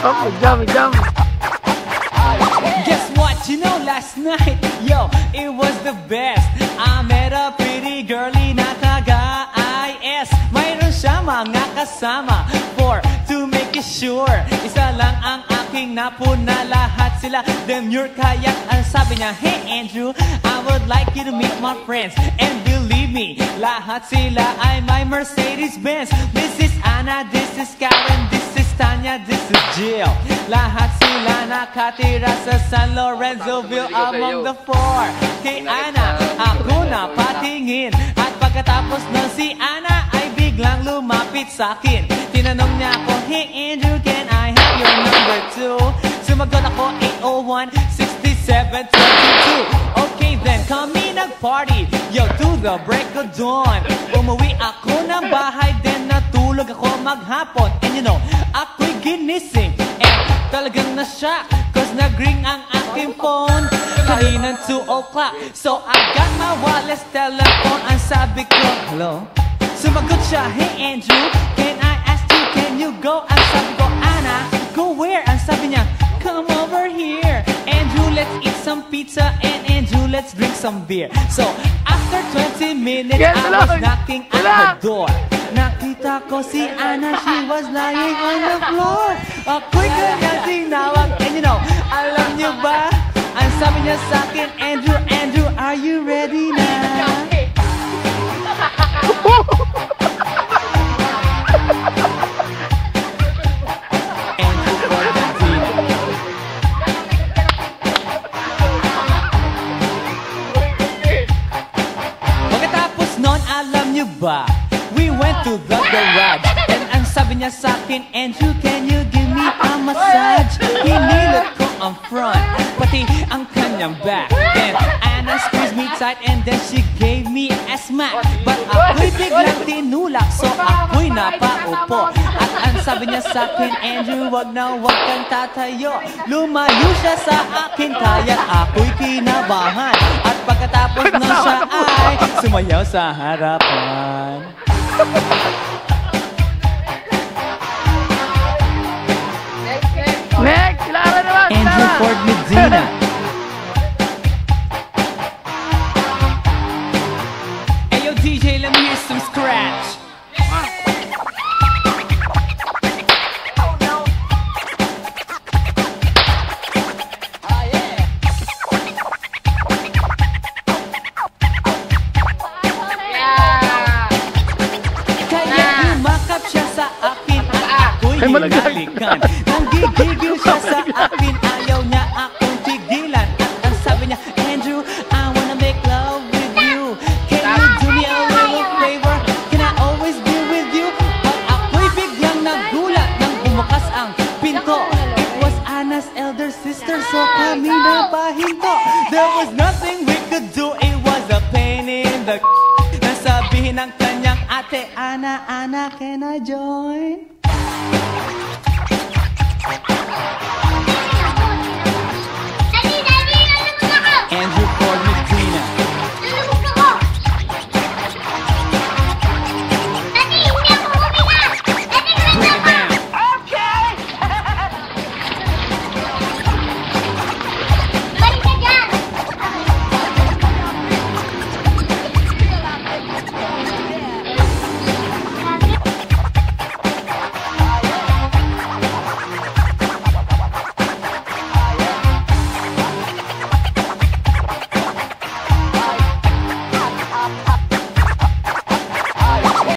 Oh, jump, jump. Guess what? You know, last night, yo, it was the best. I met a pretty girlie na taga-IS. Mayroon siya mga kasama to make it sure. Isa lang ang aking napuna, lahat sila demure. Kaya ang sabi niya, hey Andrew, I would like you to meet my friends. And believe me, lahat sila ay my Mercedes-Benz. This is Anna, this is Karen, this is Tanya, this is Jill. Lahat sila nakatira sa San Lorenzoville among the four. Kay Anna, ako na patingin. At pagkatapos ng si Anna ay biglang lumapit sa'kin. Tinanong niya ako, hey Andrew, can I have your number too? Sumagot ako, 801-6722. Okay then, kami nag-party, yo, to the break of dawn. Umuwi ako ng bahay, then natulog ako maghapon. And you know, ako'y ginising, and talagang na-shock, cause nag-ring ang aking phone kaninang 2 o'clock. So I got my wireless telephone. Ang sabi ko, hello? Sumagot siya, hey Andrew, can I ask you, can you go? Ang sabi ko, Anna, go where? Ang sabi niya, come over here. Andrew, let's eat some pizza, and Andrew, let's drink some beer. So after 20 minutes, I was knocking at the door. Nakita ko si Anna, she was lying on the floor. Ako'y kanyang tinawag, and you know, alam niyo ba? Ang sabi niya sa'kin, Andrew, Andrew, are you ready na? Pagkatapos nun, alam niyo ba? We went to the garage, and ang sabi niya sa'kin, Andrew, can you give me a massage? Hinilot ko ang front, pati ang kanyang back. Then Anna squeezed me tight, and then she gave me a smack. But ako'y biglang tinulak, so ako'y napaupo. At ang sabi niya sa'kin, Andrew, wag na wag kang tatayo. Lumayo siya sa akin, kaya ako'y kinabahan. At pagkatapos na siya ay sumayaw sa harapan. Next, Lara naman. Andrew Ford Medina. Hey yo DJ, let me hear some scratch. Hinalikan. Nanggigigil siya sa akin, ayaw niya akong tigilan. At ang sabi niya, Andrew, I wanna make love with you. Can you do me a little favor? Can I always be with you? At ako'y biglang nagulat nang bumukas ang pinto. It was Anna's elder sister, so kami napahinto. There was nothing we could do, it was a pain in the Nasabihin ng kanyang ate, Anna, Anna, can I join?